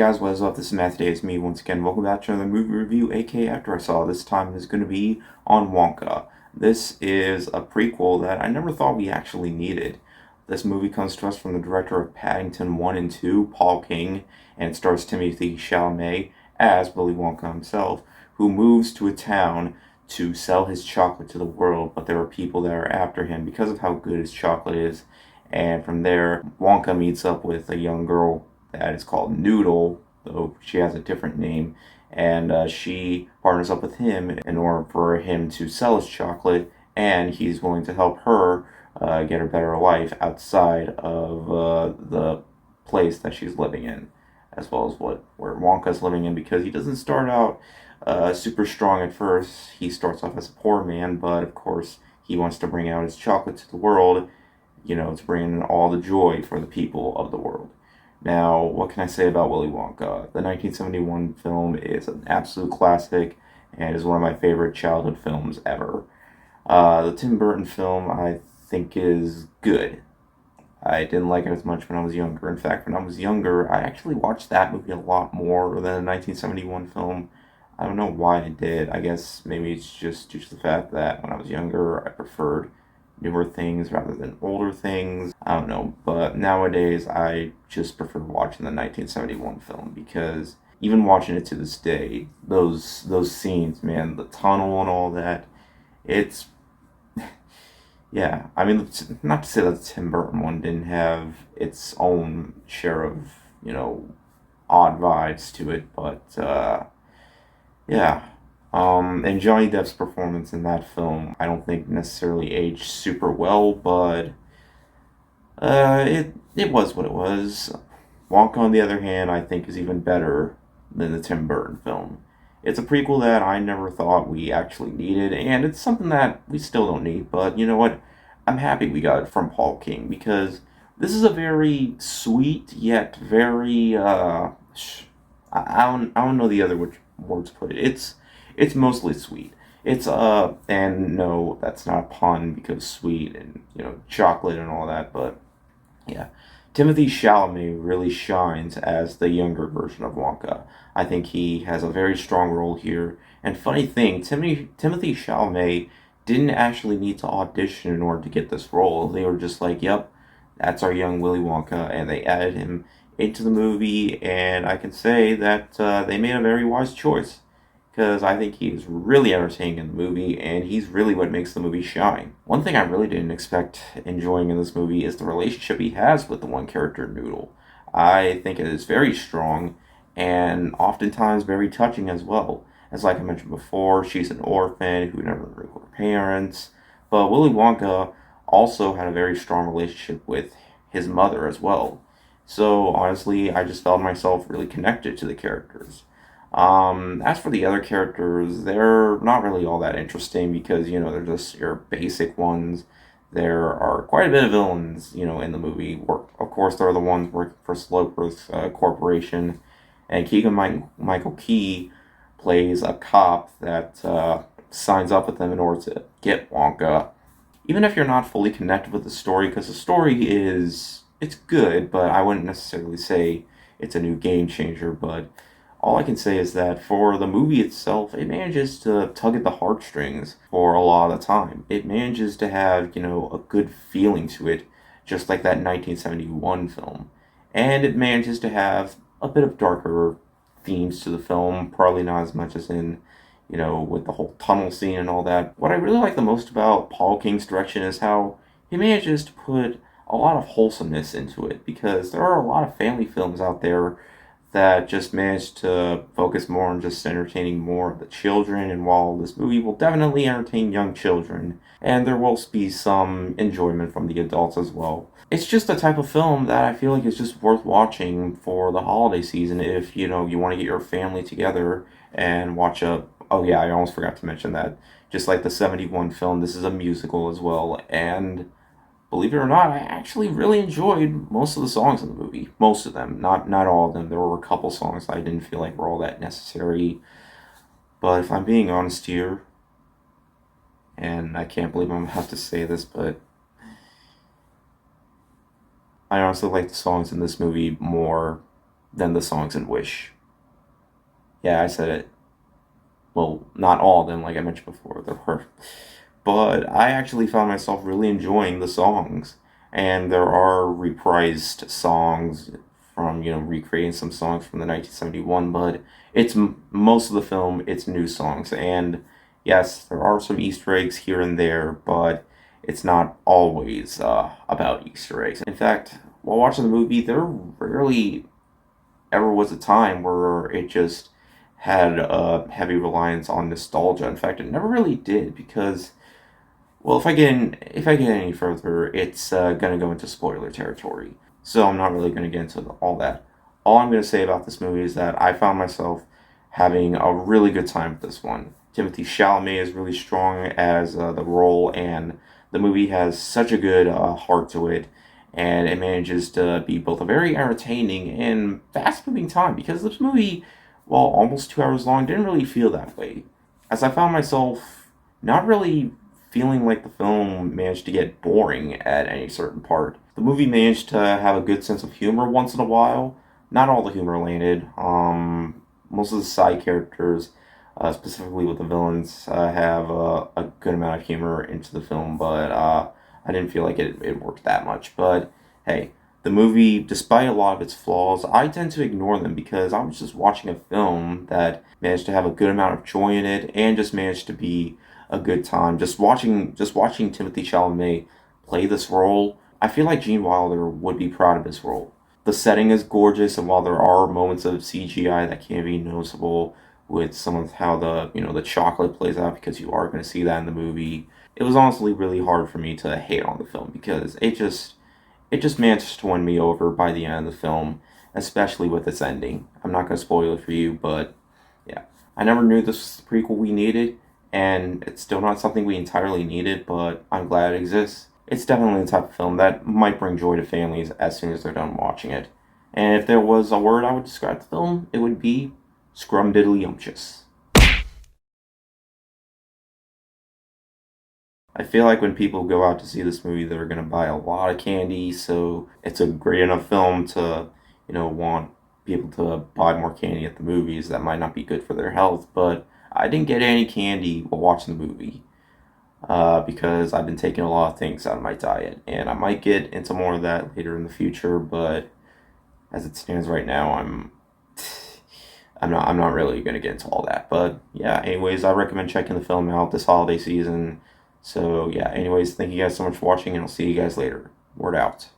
guys, what is up? This is Matt. Today it's me once again. Welcome back to another movie review, aka After I Saw. This time is going to be on Wonka. This is a prequel that I never thought we actually needed. This movie comes to us from the director of Paddington 1 and 2, Paul King, and it stars Timothy Chalamet as Willy Wonka himself, who moves to a town to sell his chocolate to the world, but there are people that are after him because of how good his chocolate is. And from there, Wonka meets up with a young girl that is called Noodle, though she has a different name, and she partners up with him in order for him to sell his chocolate, and he's willing to help her get a better life outside of the place that she's living in, as well as where Wonka's living in, because he doesn't start out super strong at first. He starts off as a poor man, but of course he wants to bring out his chocolate to the world, to bring in all the joy for the people of the world. Now, what can I say about Willy Wonka? The 1971 film is an absolute classic and is one of my favorite childhood films ever. The Tim Burton film, I think, is good. I didn't like it as much when I was younger. In fact, when I was younger, I actually watched that movie a lot more than the 1971 film. I don't know why I did. I guess maybe it's just due to the fact that when I was younger, I preferred newer things rather than older things. I don't know, but nowadays I just prefer watching the 1971 film because even watching it to this day, those scenes, man, the tunnel and all that, it's yeah. I mean, not to say that the Tim Burton one didn't have its own share of odd vibes to it, but yeah. And Johnny Depp's performance in that film, I don't think necessarily aged super well, but it was what it was. Wonka, on the other hand, I think is even better than the Tim Burton film. It's a prequel that I never thought we actually needed, and it's something that we still don't need, but you know what? I'm happy we got it from Paul King, because this is a very sweet, yet very, I don't know the other words to put it. It's mostly sweet. It's and no, that's not a pun because sweet and chocolate and all that, but yeah. Timothy Chalamet really shines as the younger version of Wonka. I think he has a very strong role here. And funny thing, Timothy Chalamet didn't actually need to audition in order to get this role. They were just like, "Yep, that's our young Willy Wonka," and they added him into the movie. And I can say that they made a very wise choice, because I think he's really entertaining in the movie, and he's really what makes the movie shine. One thing I really didn't expect enjoying in this movie is the relationship he has with the one character, Noodle. I think it is very strong, and oftentimes very touching as well. As like I mentioned before, she's an orphan who never grew up with her parents, but Willy Wonka also had a very strong relationship with his mother as well. So honestly, I just felt myself really connected to the characters. As for the other characters, they're not really all that interesting because, they're just your basic ones. There are quite a bit of villains, in the movie. Of course, there are the ones working for Sloper's Corporation, and Michael Key plays a cop that signs up with them in order to get Wonka. Even if you're not fully connected with the story, because the story it's good, but I wouldn't necessarily say it's a new game changer, but all I can say is that for the movie itself, it manages to tug at the heartstrings for a lot of the time. It manages to have, a good feeling to it, just like that 1971 film. And it manages to have a bit of darker themes to the film, probably not as much as in, with the whole tunnel scene and all that. What I really like the most about Paul King's direction is how he manages to put a lot of wholesomeness into it, because there are a lot of family films out there that just managed to focus more on just entertaining more of the children. And while this movie will definitely entertain young children, and there will be some enjoyment from the adults as well, it's just the type of film that I feel like is just worth watching for the holiday season if, you want to get your family together and watch a... Oh yeah, I almost forgot to mention that. Just like the 71 film, this is a musical as well, and believe it or not, I actually really enjoyed most of the songs in the movie. Most of them, not all of them. There were a couple songs I didn't feel like were all that necessary. But if I'm being honest here, and I can't believe I'm about to say this, but I honestly like the songs in this movie more than the songs in Wish. Yeah, I said it. Well, not all of them, like I mentioned before. There were, but I actually found myself really enjoying the songs, and there are reprised songs from recreating some songs from the 1971, but it's most of the film it's new songs, and yes, there are some Easter eggs here and there, but it's not always about Easter eggs. In fact, while watching the movie, there rarely ever was a time where it just had a heavy reliance on nostalgia. In fact, it never really did because, well, if I get any further, it's gonna go into spoiler territory. So I'm not really gonna get into all that. All I'm gonna say about this movie is that I found myself having a really good time with this one. Timothy Chalamet is really strong as the role, and the movie has such a good heart to it, and it manages to be both a very entertaining and fast-moving time because this movie, while almost 2 hours long, didn't really feel that way. As I found myself not really feeling like the film managed to get boring at any certain part. The movie managed to have a good sense of humor once in a while. Not all the humor landed. Most of the side characters, specifically with the villains, have a good amount of humor into the film, but I didn't feel like it worked that much. But hey, the movie, despite a lot of its flaws, I tend to ignore them because I was just watching a film that managed to have a good amount of joy in it and just managed to be a good time. Just watching Timothy Chalamet play this role, I feel like Gene Wilder would be proud of his role. The setting is gorgeous, and while there are moments of CGI that can be noticeable with some of how the chocolate plays out, because you are going to see that in the movie, it was honestly really hard for me to hate on the film because it just managed to win me over by the end of the film, especially with its ending. I'm not going to spoil it for you, but yeah. I never knew this was the prequel we needed, and it's still not something we entirely needed, but I'm glad it exists. It's definitely the type of film that might bring joy to families as soon as they're done watching it. And if there was a word I would describe the film, it would be scrumdiddlyumptious. I feel like when people go out to see this movie, they're going to buy a lot of candy, so it's a great enough film to, want people to buy more candy at the movies. That might not be good for their health, but I didn't get any candy while watching the movie because I've been taking a lot of things out of my diet, and I might get into more of that later in the future, but as it stands right now, I'm not really gonna get into all that. But yeah, anyways, I recommend checking the film out this holiday season. So yeah, anyways, thank you guys so much for watching, and I'll see you guys later. Word out.